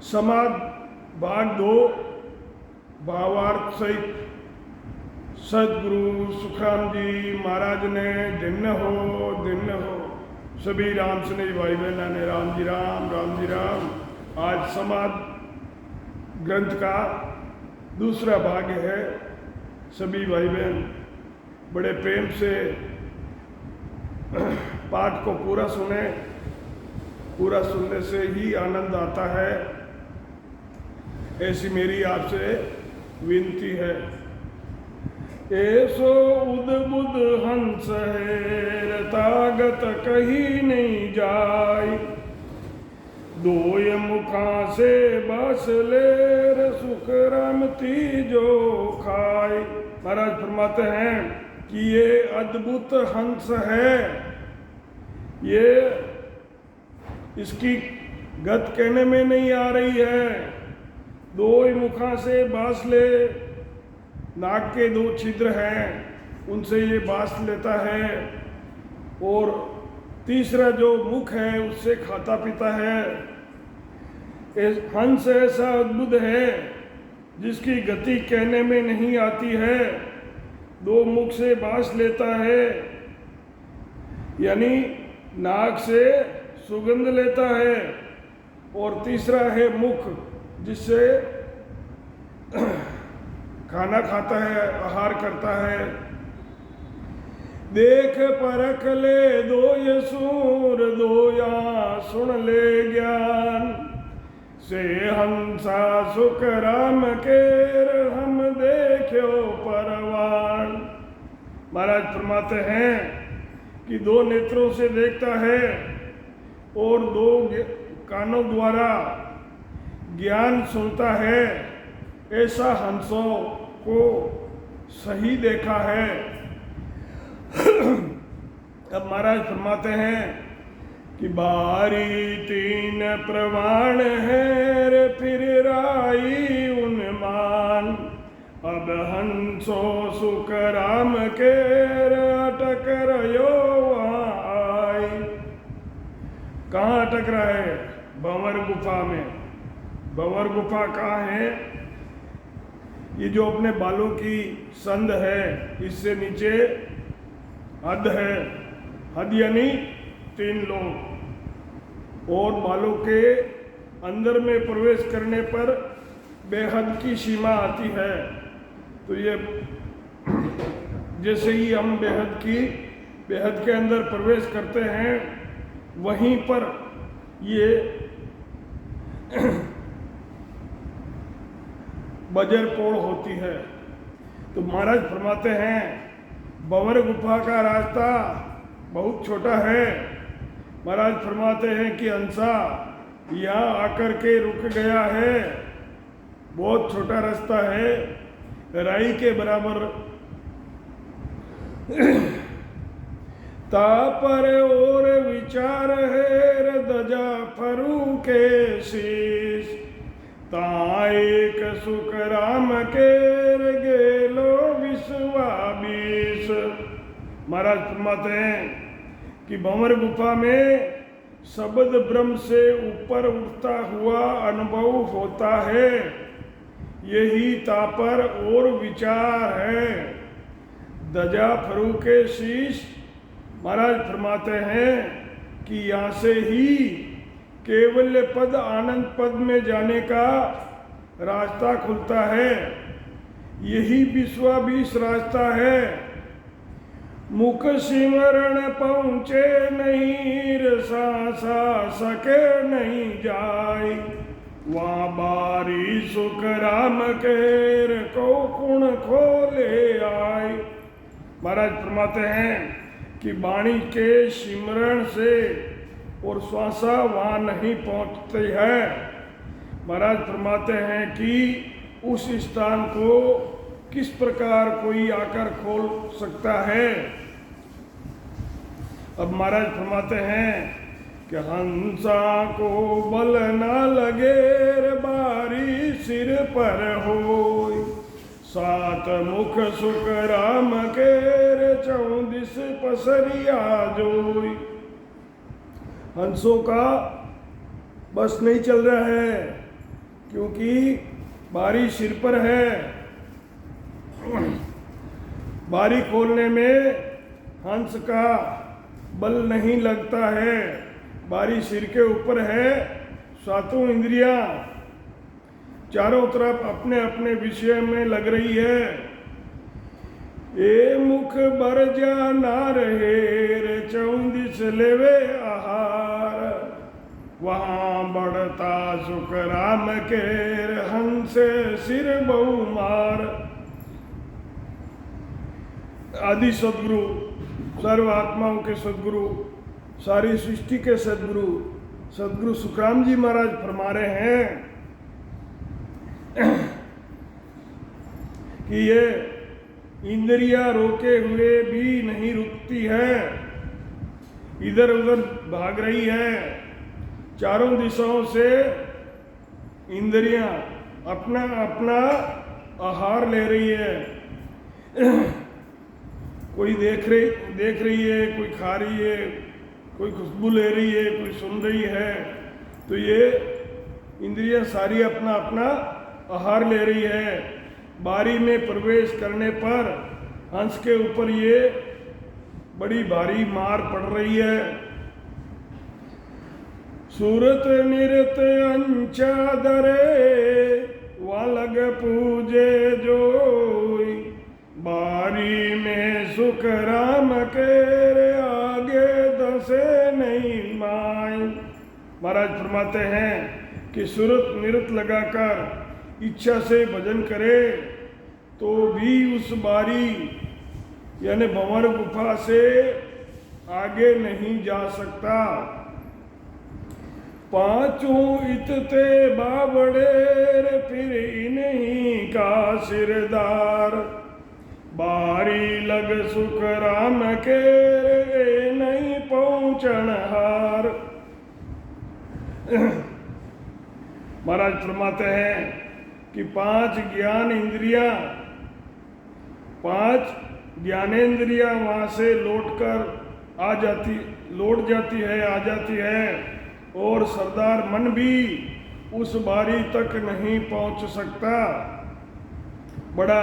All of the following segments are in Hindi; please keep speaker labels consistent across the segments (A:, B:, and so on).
A: समाज भाग 2 भावार्थ सहित सदगुरु सुखराम जी महाराज ने दिन हो सभी राम स्नेही भाई बहना ने राम जी राम। आज समाज ग्रंथ का दूसरा भाग है। सभी भाई बहन बड़े प्रेम से पाठ को पूरा सुने। पूरा सुनने से ही आनंद आता है, ऐसी मेरी आपसे विनती है। ऐसो उद्बुद हंस है तागत कहीं नहीं जाय, दोय मुखा से बस लेर सुख रमती जो खाय। महाराज फरमाते हैं कि ये अद्भुत हंस है, ये इसकी गत कहने में नहीं आ रही है। दो ही मुखा से बांस ले, नाक के 2 छिद्र हैं उनसे ये बांस लेता है, और तीसरा जो मुख है उससे खाता पीता है। हंस ऐसा अद्भुत है जिसकी गति कहने में नहीं आती है। 2 मुख से बांस लेता है, यानी नाक से सुगंध लेता है, और तीसरा है मुख जिससे खाना खाता है, आहार करता है। देख परख ले दो ये सूर, दो या सुन ले ज्ञान, से हंसा सुख राम केर हम देखो परवान। महाराज फरमाते हैं कि 2 नेत्रों से देखता है और 2 कानों द्वारा ज्ञान सुनता है। ऐसा हंसों को सही देखा है। अब महाराज फरमाते हैं कि बारी 3 प्रमाण है रे फिर राई उन्मान, अब हंसो सुख राम के अटक रहो आई। कहाँ अटक रहा है? भंवर गुफा में। भंवर गुफा कहाँ है? ये जो अपने बालों की संद है, इससे नीचे हद है। हद यानी 3 लोग, और बालों के अंदर में प्रवेश करने पर बेहद की सीमा आती है। तो ये जैसे ही हम बेहद के अंदर प्रवेश करते हैं, वहीं पर ये बजर पोड़ होती है। तो महाराज फरमाते हैं भंवर गुफा का रास्ता बहुत छोटा है। महाराज फरमाते हैं कि हंसा यहाँ आकर के रुक गया है, बहुत छोटा रास्ता है, राई के बराबर। तापर और विचार है दजा फरू के शीश, ताएक सुख राम के गेलो विश्वा 20। महाराज फरमाते हैं कि भंवर गुफा में शब्द ब्रह्म से ऊपर उठता हुआ अनुभव होता है, यही तापर और विचार है। दजा फरू के शीश, महाराज फरमाते हैं कि यहाँ से ही केवल पद आनंद पद में जाने का रास्ता खुलता है। यही विश्वा 20 रास्ता है। मुख सिमरण पहुँचे नहीं, रसा सके नहीं जाय, वहाँ बारी सुख राम केर को कुण खोले आय। महाराज फरमाते हैं कि वाणी के सिमरण से और श्वासा वहाँ नहीं पहुँचते हैं। महाराज फरमाते हैं कि उस स्थान को किस प्रकार कोई आकर खोल सकता है। अब महाराज फरमाते हैं कि हंसा को बल ना लगे बारी सिर पर होय, 7 मुख सुख राम के 34 पसरिया जोई। हंसों का बस नहीं चल रहा है, क्योंकि बारी सिर पर है। बारी खोलने में हंस का बल नहीं लगता है, बारी सिर के ऊपर है। सातों इंद्रियां चारों तरफ अपने अपने विषय में लग रही है। ए मुख बर जा ना रहे रे 14 लेवे आहार, वहाँ बढ़ता सुख राम के हंस सिर बहु मार। आदि सदगुरु, सर्व आत्माओं के सदगुरु, सारी सृष्टि के सदगुरु सदगुरु सुखराम जी महाराज फरमा रहे हैं कि ये इंद्रियां रोके हुए भी नहीं रुकती है, इधर उधर भाग रही है। चारों दिशाओं से इंद्रियां अपना अपना आहार ले रही है। कोई देख रही है, कोई खा रही है, कोई खुशबू ले रही है, कोई सुन रही है। तो ये इंद्रियां सारी अपना अपना आहार ले रही है। बारी में प्रवेश करने पर हंस के ऊपर ये बड़ी भारी मार पड़ रही है। सूरत निरत अंचादरे वालग पूजे जोई, बारी में सुख राम के आगे दसे नहीं माई। महाराज फरमाते हैं कि सूरत निरत लगाकर इच्छा से भजन करे तो भी उस बारी यानी भंवर गुफा से आगे नहीं जा सकता। पांचों इतते बाबड़े फिर इन्हीं का सिरदार, बारी लग सुख राम के नहीं पहुंचन हार। महाराज फरमाते हैं कि 5 ज्ञान इंद्रियां, 5 ज्ञानेंद्रियां वहाँ से लौट जाती है और सरदार मन भी उस बारी तक नहीं पहुँच सकता। बड़ा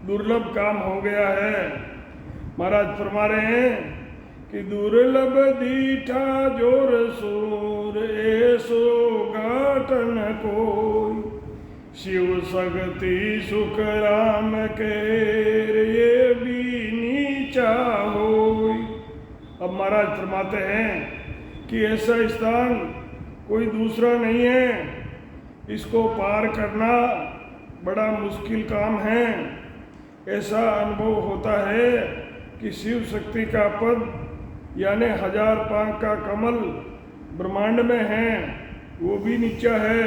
A: दुर्लभ काम हो गया है। महाराज फरमा रहे हैं कि दुर्लभ दीठा जोर सूर ऐसो घाटन कोई, शिव शक्ति सुख राम के ये भी नीचा होई। अब महाराज फरमाते हैं कि ऐसा स्थान कोई दूसरा नहीं है, इसको पार करना बड़ा मुश्किल काम है। ऐसा अनुभव होता है कि शिव शक्ति का पद यानी 1000 पांव का कमल ब्रह्मांड में है, वो भी नीचा है।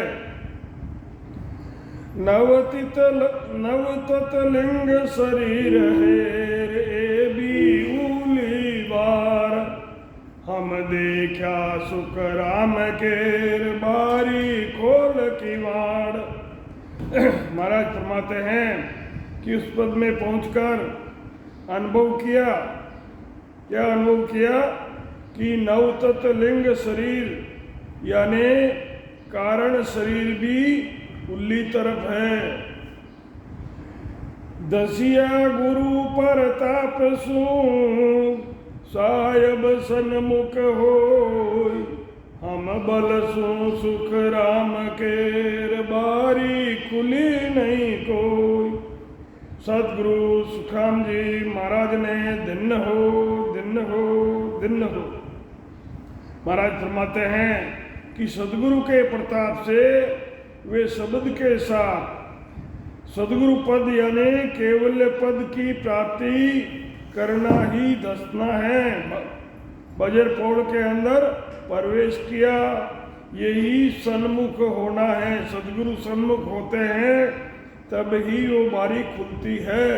A: नवतत लिंग शरीर है रे भी उली बार, हम देखा सुख राम केर बारी खोल की वाड़। महाराज फरमाते हैं कि उस पद में पहुंचकर अनुभव किया, क्या अनुभव किया कि नवतत लिंग शरीर यानी कारण शरीर भी उल्ली तरफ है। दसिया गुरु परताप सु सायब सन्मुख होय, हम बल सु सुख राम केर बारी खुली नहीं कोई। सदगुरु सुखराम जी महाराज ने दिन हो महाराज फरमाते हैं कि सदगुरु के प्रताप से वे शब्द के साथ सदगुरु पद यानी केवल पद की प्राप्ति करना ही धसना है। बजर पौड़ के अंदर प्रवेश किया, यही सन्मुख होना है। सदगुरु सन्मुख होते हैं तब ही वो बारी खुलती है।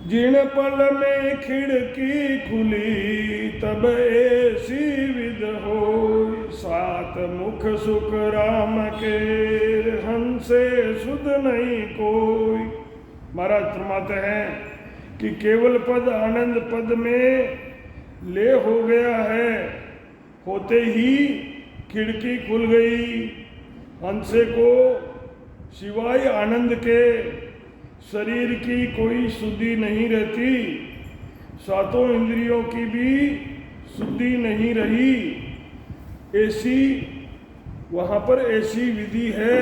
A: जिन पल में खिड़की खुली तब ऐसी विद हो, सात मुख सुख राम के हंसे सुध नहीं कोई। महाराज फरमाते हैं कि केवल पद आनंद पद में ले हो गया है, होते ही खिड़की खुल गई। हंसे को सिवाय आनंद के शरीर की कोई शुद्धि नहीं रहती, सातों इंद्रियों की भी शुद्धि नहीं रही। ऐसी वहाँ पर ऐसी विधि है।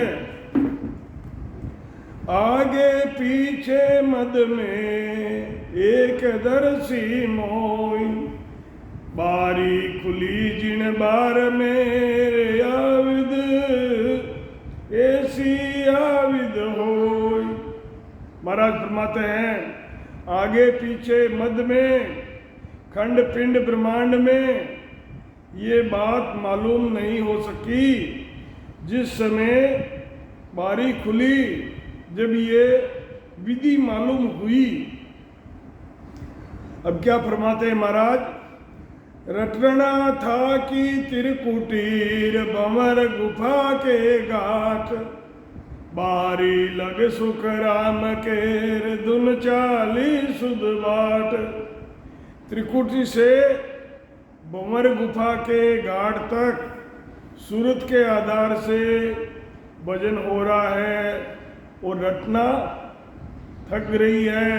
A: आगे पीछे मद में एक दर्शी मोई, बारी खुली जिन बार मेरे आविद, ऐसी आविद होई। महाराज फरमाते हैं, आगे पीछे मद में, खंड पिंड ब्रह्मांड में ये बात मालूम नहीं हो सकी। जिस समय बारी खुली, जब ये विधि मालूम हुई। अब क्या फरमाते हैं महाराज, रटना था कि त्रिकुटीर बंवर गुफा के घाट, बारी लग सुख राम केर दुन चाली सुध बाट। त्रिकुटी से बंवर गुफा के घाट तक सूरत के आधार से भजन हो रहा है और रटना थक रही है।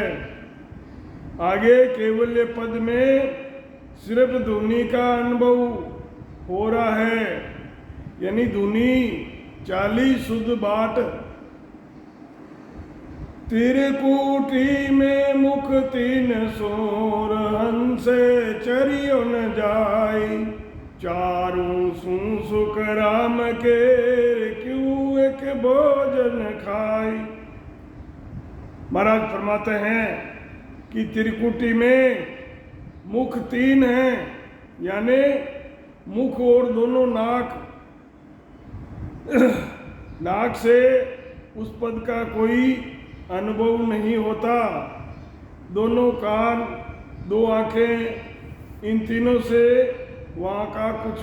A: आगे केवल्य पद में सिर्फ धुनी का अनुभव हो रहा है, यानी धुनी 40 शुद्ध बाट। त्रिकुटी में मुख 3 सोर, हंसे चरियो न जाई, चारों सू सुख राम के क्यों एक भोजन खाई। महाराज फरमाते हैं कि त्रिकुटी में मुख 3 हैं, यानी मुख और दोनों नाक से उस पद का कोई अनुभव नहीं होता। दोनों कान, 2 आंखें, इन तीनों से वहाँ का कुछ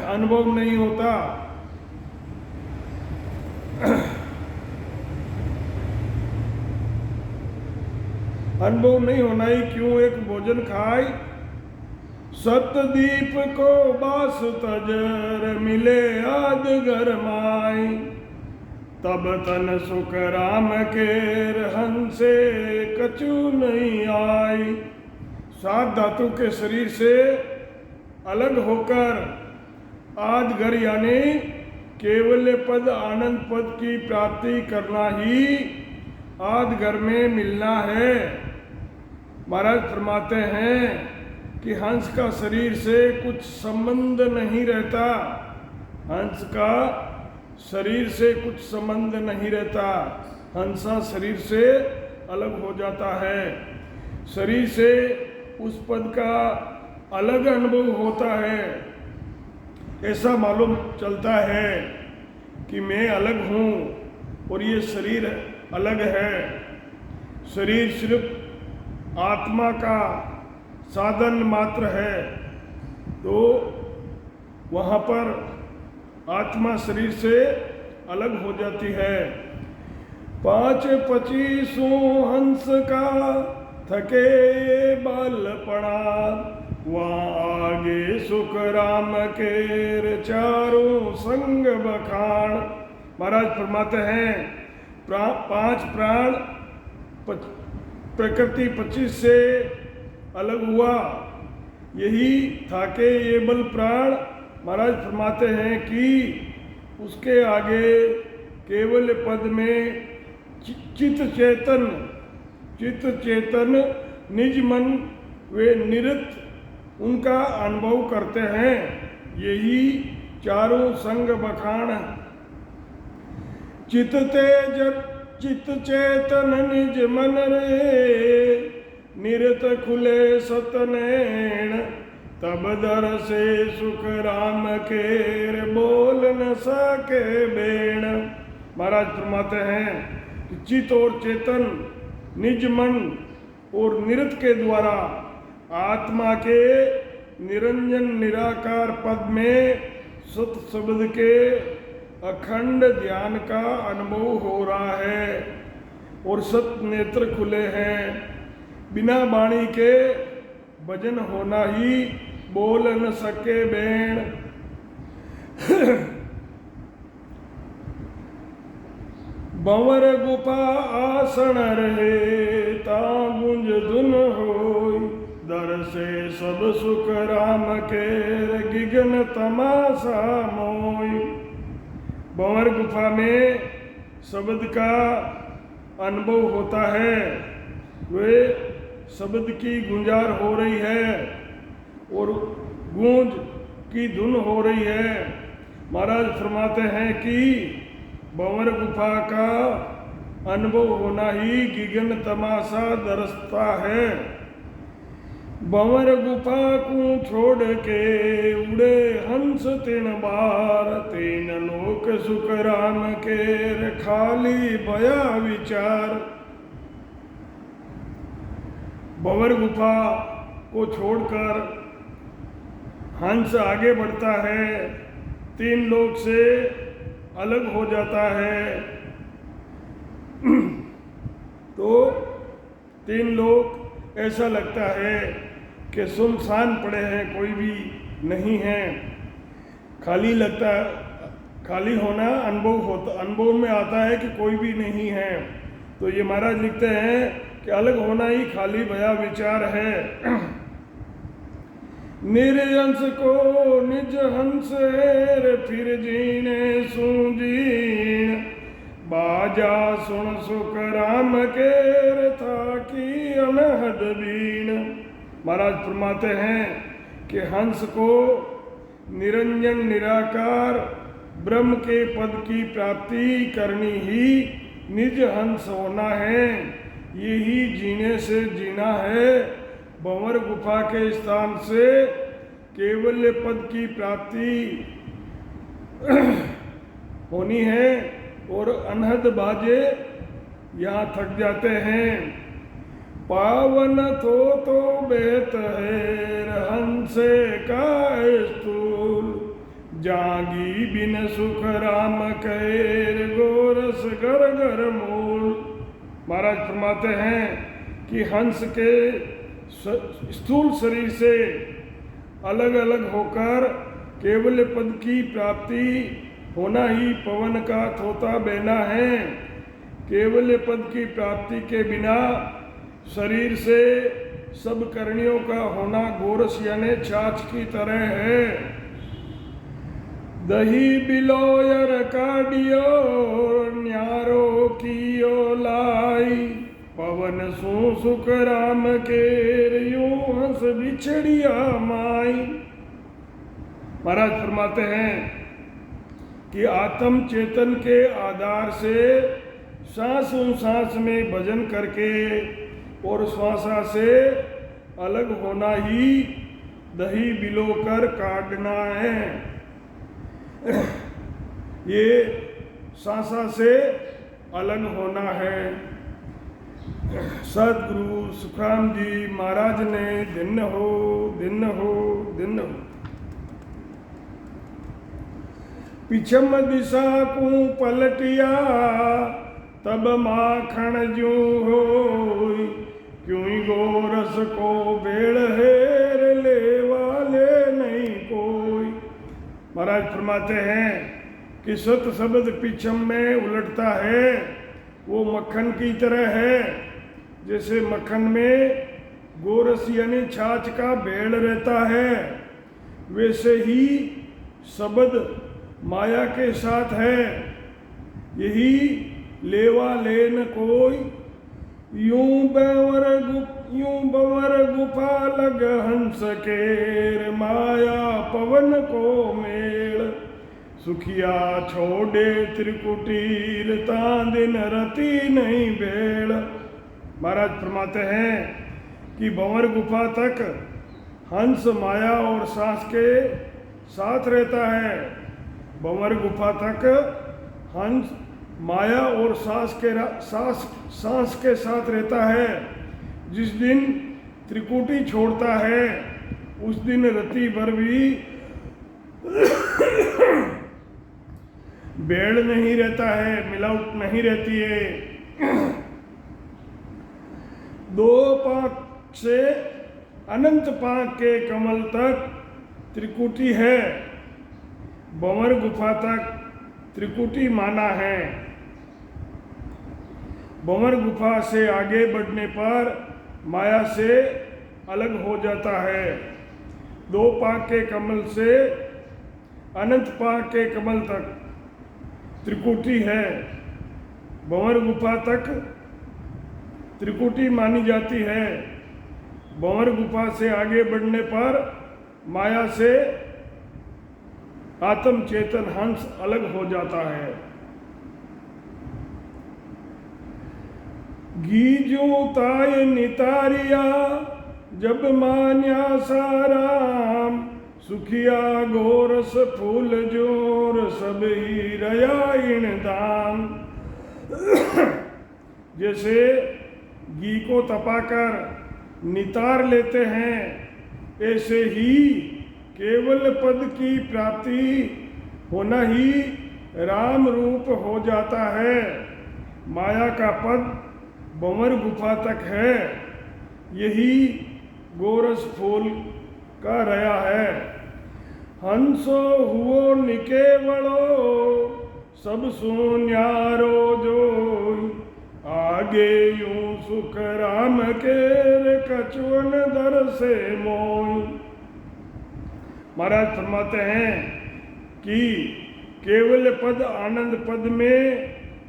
A: अनुभव नहीं होता। अनुभव नहीं होना ही क्यों एक भोजन खाए। सतदीप को बास तजर मिले आद घर माई, तब तन सुख राम केर हंसे कछु नहीं आई। 7 धातु के शरीर से अलग होकर आद घर यानी केवल पद आनंद पद की प्राप्ति करना ही आद घर में मिलना है। महाराज फरमाते हैं कि हंस का शरीर से कुछ संबंध नहीं रहता। हंस का शरीर से कुछ संबंध नहीं रहता। हंसा शरीर से अलग हो जाता है। शरीर से उस पद का अलग अनुभव होता है। ऐसा मालूम चलता है कि मैं अलग हूँ और ये शरीर अलग है। शरीर सिर्फ आत्मा का साधन मात्र है, तो वहाँ पर आत्मा शरीर से अलग हो जाती है। 5-25 हंस का थके बाल पड़ा, वहाँ आगे सुख राम केर चारों संग बखान। महाराज फरमाते हैं 5 प्राण प्रकृति 25 से अलग हुआ, यही थाके ये बल प्राण। महाराज फरमाते हैं कि उसके आगे केवल पद में चित चेतन निज मन वे निरत उनका अनुभव करते हैं। यही चारों संग बखान। चित चेतन निज मन रे, निरत खुले सतनैण, तब दर से सुख राम केर बोल न सके बेण। महाराज फरमाते हैं कि चित और चेतन निज मन और निरत के द्वारा आत्मा के निरंजन निराकार पद में सत शब्द के अखंड ध्यान का अनुभव हो रहा है और सत नेत्र खुले हैं। बिना वाणी के भजन होना ही बोल न सके बेण। बंवर गुफा आसन रहे ता गुंज धुन होई, दर से सब सुख राम के गिगन तमाशा मोई। बंवर गुफा में शब्द का अनुभव होता है, वे शब्द की गुंजार हो रही है और गूंज की धुन हो रही है। महाराज फरमाते हैं कि बंवर गुफा का अनुभव होना ही गिगन तमाशा दरसता है। बंवर गुफा को छोड़ के उड़े हंस 3 बार, 3 लोक सुख राम के खाली भया विचार। बंवर गुफा को छोड़कर हंस आगे बढ़ता है, 3 लोक से अलग हो जाता है। तो 3 लोक ऐसा लगता है कि सुनसान पड़े हैं, कोई भी नहीं है, खाली लगता है। खाली होना अनुभव में आता है कि कोई भी नहीं है। तो ये महाराज लिखते हैं कि अलग होना ही खाली भया विचार है। निरहंस को निज हंस फिर जीने सूजीण, बाजा सुन सुख राम के था की अनहद बीण। महाराज फरमाते हैं कि हंस को निरंजन निराकार ब्रह्म के पद की प्राप्ति करनी ही निज हंस होना है, यही जीने से जीना है। बंवर गुफा के स्थान से केवल पद की प्राप्ति होनी है और अनहद बाजे यहाँ थक जाते हैं। पावन तो बेत है हंसे का स्थूल, जागी बिन सुख राम कैर गोरस घर घर मूल। महाराज फरमाते हैं कि हंस के स्थूल शरीर से अलग अलग होकर केवल पद की प्राप्ति होना ही पवन का थोता बहना है। केवल पद की प्राप्ति के बिना शरीर से सब करणियों का होना गोरस यानी छाछ की तरह है। दही बिलोयर काडियो न्यारो कियो लाई, पवन सु सुख राम के यूं हंस बिछड़िया माई। महाराज फरमाते हैं कि आत्म चेतन के आधार से सांसों सांस में भजन करके और श्वासा से अलग होना ही दही बिलोकर काटना है। ये सांसा से अलग होना है। सदगुरु सुखराम जी महाराज ने दिन हो पिछम दिशा को पलटिया, तब माखन जू हो क्यों गोरस को बेड़ हेर ले वाले नहीं कोई। महाराज फरमाते हैं कि सत शब्द पिछम में उलटता है, वो मक्खन की तरह है। जैसे मक्खन में गोरस यानी छाछ का भेड़ रहता है, वैसे ही शब्द माया के साथ है। यही लेवा लेन कोई, यूं बंवर गुफा लग हंस केर, माया पवन को मेल, सुखिया छोड़े त्रिकुटीर ता दिन रति नहीं बेड़। महाराज फरमाते हैं कि बंवर गुफा तक हंस माया और सांस के साथ रहता है। बंवर गुफा तक हंस माया और सांस के साथ रहता है। जिस दिन त्रिकुटी छोड़ता है उस दिन रति भर भी बेड़ नहीं रहता है, मिलावट नहीं रहती है। 2 पाक से अनंत पाक के कमल तक त्रिकुटी है। भंवर गुफा तक त्रिकुटी माना है। भंवर गुफा से आगे बढ़ने पर माया से अलग हो जाता है। दो पाक के कमल से अनंत पाक के कमल तक त्रिकुटी है। भंवर गुफा तक त्रिकुटी मानी जाती है। भंवर गुफा से आगे बढ़ने पर माया से आत्म चेतन हंस अलग हो जाता है। गीजू ताय नितारिया जब मान्या साराम, सुखिया गोरस फूल जोर सब ही रया इन दाम। जैसे घी को तपाकर नितार लेते हैं, ऐसे ही केवल पद की प्राप्ति होना ही राम रूप हो जाता है। माया का पद भंवर गुफा तक है। यही गोरस फूल का रया है। हंसो हुओ निकेवलो सब सुन्यारो जोई, आगे यूं सुख राम के कचुअन दर से मोई। महाराज फरमाते हैं कि केवल पद आनंद पद में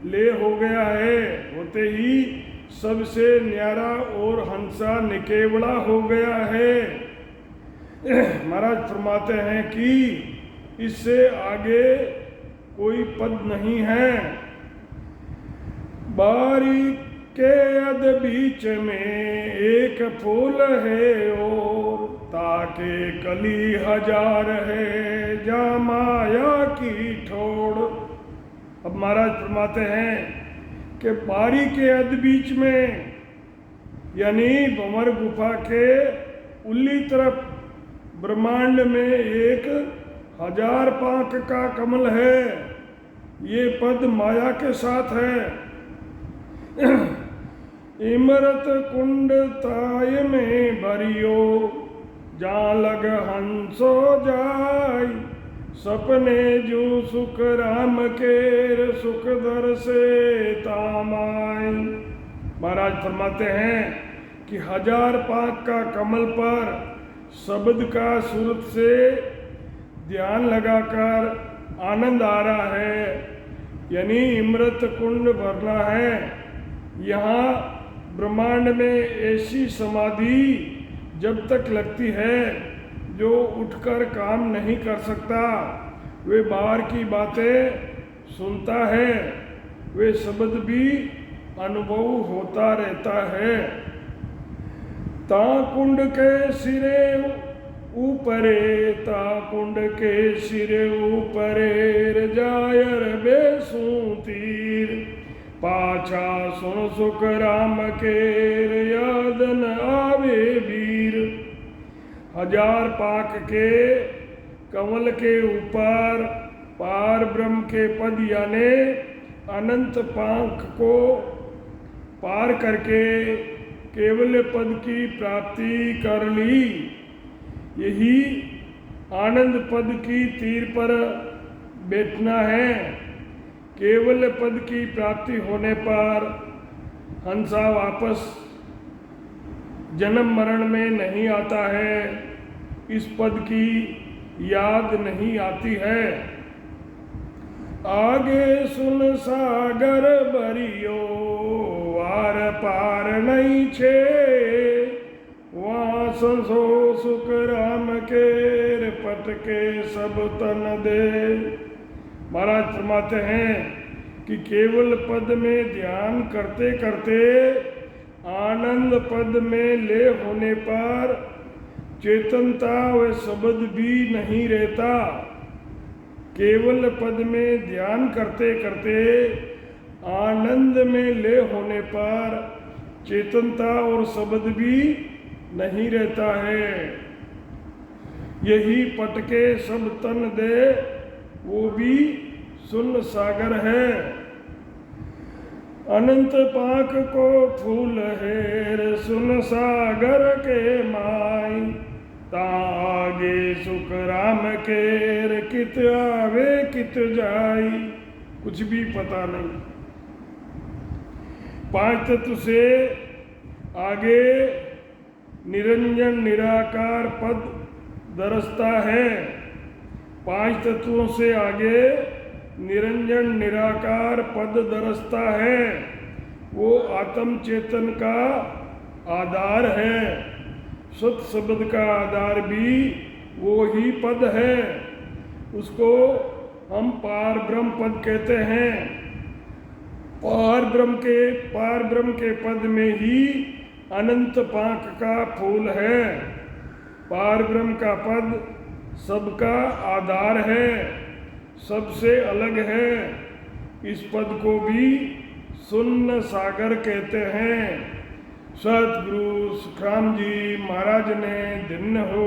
A: ले हो गया है, होते ही सबसे न्यारा और हंसा निकेवड़ा हो गया है। महाराज फरमाते हैं कि इससे आगे कोई पद नहीं है। बारी के अध बीच में एक फूल है और, ताके कली हजार है जा माया की ठोड़। अब महाराज फरमाते हैं कि बारी के अध बीच में, यानी भंवर गुफा के उल्ली तरफ ब्रह्मांड में एक 1000 पाक का कमल है। ये पद माया के साथ है। इमरत कुंड ताय में भरियो जा लग हंसो जाय, सपने जो सुख राम के सुख दर से तामाय। महाराज फरमाते हैं कि 1000 पाक का कमल पर शब्द का सूरत से ध्यान लगाकर आनंद आ रहा है, यानी इमृत कुंड भरना है। यहाँ ब्रह्मांड में ऐसी समाधि जब तक लगती है जो उठकर काम नहीं कर सकता, वे बाहर की बातें सुनता है, वे शब्द भी अनुभव होता रहता है। ता कुंड के सिरे ऊपरे, ता कुंड के सिरे ऊपरे जायर बेसू तीर, पाछा सुन सुख राम के याद न आवे वीर। 1000 पाक के कमल के ऊपर पार ब्रह्म के पद यानी अनंत पाक को पार करके केवल पद की प्राप्ति कर ली। यही आनंद पद की तीर पर बैठना है। केवल पद की प्राप्ति होने पर हंसा वापस जन्म मरण में नहीं आता है, इस पद की याद नहीं आती है। आगे सुन सागर भरियो वार पार नहीं छे, वहाँ संसो सुख राम के पटके सब तन दे। महाराज फरमाते हैं कि केवल पद में ध्यान करते करते आनंद पद में ले होने पर चेतनता व शब्द भी नहीं रहता। केवल पद में ध्यान करते करते आनंद में ले होने पर चेतनता और शब्द भी नहीं रहता है। यही पटके सब तन दे, वो भी सुन सागर है। अनंत पाक को फूल है सुन सागर के माई, ता आगे सुख राम केर, कित आवे कित जाई, कुछ भी पता नहीं। पांच तत्व से आगे निरंजन निराकार पद दरसता है। पांच तत्वों से आगे निरंजन निराकार पद दरसता है। वो आत्म चेतन का आधार है। सत शब्द का आधार भी वो ही पद है। उसको हम पार ब्रह्म पद कहते हैं। पार ब्रह्म के पद में ही अनंत पाक का फूल है। पार ब्रह्म का पद सबका आधार है, सबसे अलग है। इस पद को भी शून्य सागर कहते हैं। सतगुरु सुखराम जी महाराज ने दिन हो